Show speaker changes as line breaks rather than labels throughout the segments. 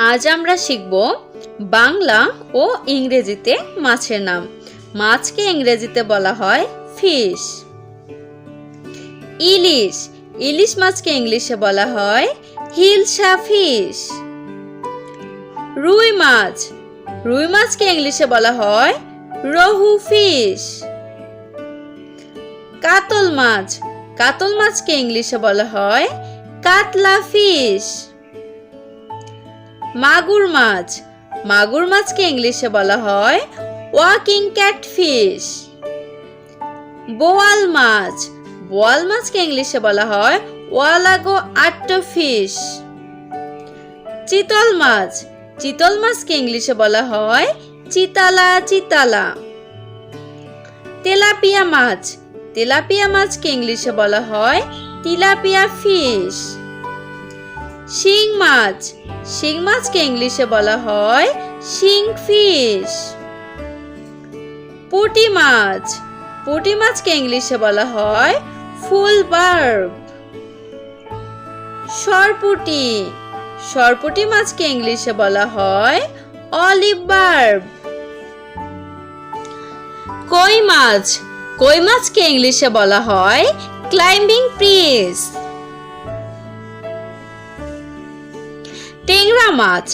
আজ আমরা শিখব বাংলা ও ইংরেজিতে মাছের নাম। মাছকে ইংরেজিতে বলা হয় ফিশ। ইলিশ, ইলিশ মাছকে ইংলিশে বলা হয় হিলসা ফিশ। রুই মাছ, রুই মাছকে ইংলিশে বলা হয় রহু ফিশ। কাতল মাছ, কাতল মাছকে ইংলিশে বলা হয় catla ফিশ। মাগুর মাছ, মাগুর মাছকে ইংলিশে বলা হয় ওয়াকিং ক্যাটফিশ। বোয়াল মাছ, বোয়াল মাছকে ইংলিশে বলা হয় ওয়ালাগো আট্টফিশ। চিতল মাছ, চিতল মাছকে ইংলিশে বলা হয় চিতালা চিতালা। তেলাপিয়া মাছ, তেলাপিয়া মাছকে ইংলিশে বলা হয় তিলাপিয়া ফিশ। শিং মাছ, শিং মাছকে ইংলিশে বলা হয় শিং ফিশ। পুঁটি মাছ, পুঁটি মাছকে ইংলিশে বলা হয় ফুল বার্ব। সরপুঁটি, সরপুঁটি মাছকে ইংলিশে বলা হয় অলিভ বার্ব। কই মাছ, কই মাছকে ইংলিশে বলা হয় ক্লাইম্বিং প্রিস। টেংরা মাছ,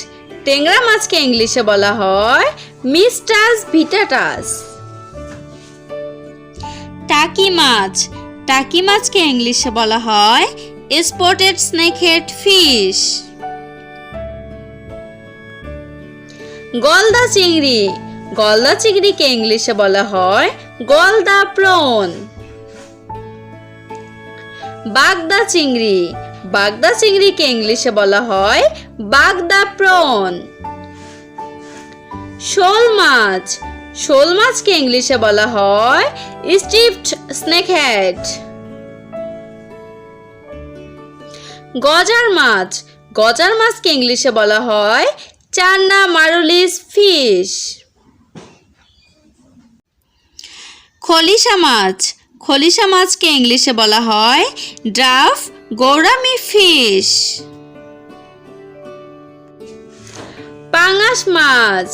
টেংরা মাছকে ইংলিশে বলা হয় মিস্টাস ভিটাটাস। টাকি মাছ, টাকি মাছকে ইংলিশে বলা হয় স্পটেড স্নেকহেড ফিশ। গলদা চিংড়ি, গলদা চিংড়িকে ইংলিশে বলা হয় গলদা প্রন। বাগদা চিংড়ি, বাগদা চিংড়িকে ইংলিশে বলা হয় বাগদা প্রন। শোল মাছ, শোল মাছকে ইংলিশে বলা হয় স্ট্রিপড স্নেকহেড। গজার মাছ, গজার মাছকে ইংলিশে বলা হয় চান্না মারুলিস ফিশ। খলিশা মাছ, খলিশা মাছকে ইংলিশে বলা হয় ড্রাফ গৌরামি ফিশ। পাঙাশ মাছ,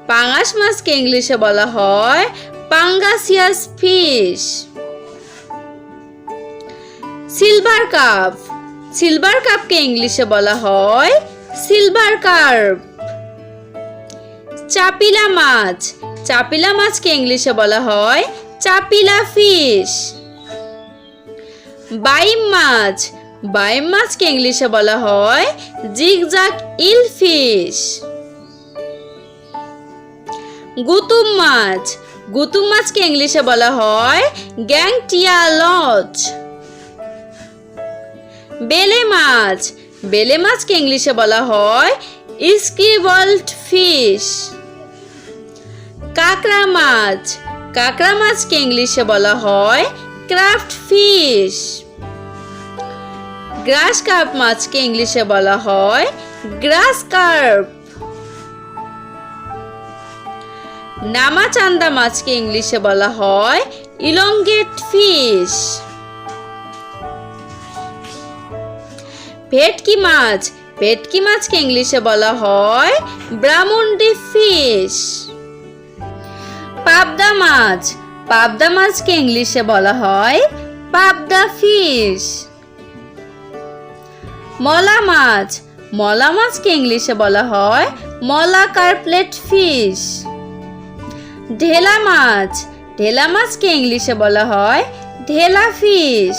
পাঙাশ মাছকে ইংলিশে বলা হয় পাঙ্গাসিয়াস ফিশ। সিলভার কাপ, সিলভার কাপকে ইংলিশে বলা হয় সিলভার কার্প। চাপিলা মাছ, চাপিলা মাছকে ইংলিশে বলা হয় চাপিলা ফিশ। বাইম মাছ, বাইম মাছকে ইংলিশে বলা হয় জিগজাগ ইল ফিশ। গুতুম মাছ, গুতুম মাছকে ইংলিশে বলা হয় গ্যাংটিয়া লচ। বেলে মাছ, বেলে মাছকে ইংলিশে বলা হয় স্কিভল্ড ফিশ। কাঁকড়া মাছ, কাঁকড়া মাছকে ইংলিশে বলা হয় ক্রাফট ফিশ। গ্রাস কার্প মাছকে ইংলিশে বলা হয় গ্রাস কার্প। নামাচান্দা মাছকে ইংলিশে বলা হয় ইলংগেট ফিশ। ভেটকি মাছ, ভেটকি মাছকে ইংলিশে বলা হয় ব্রাহ্মণডি ফিশ। পাবদা মাছ, পাবদা মাছকে ইংলিশে বলা হয় পাবদা ফিশ। মলা মাছ, মলা মাছকে ইংলিশে বলা হয় মলা কার্পলেট ফিশ। ঢেলা মাছ, ঢেলা মাছকে ইংলিশে বলা হয় ঢেলা ফিশ।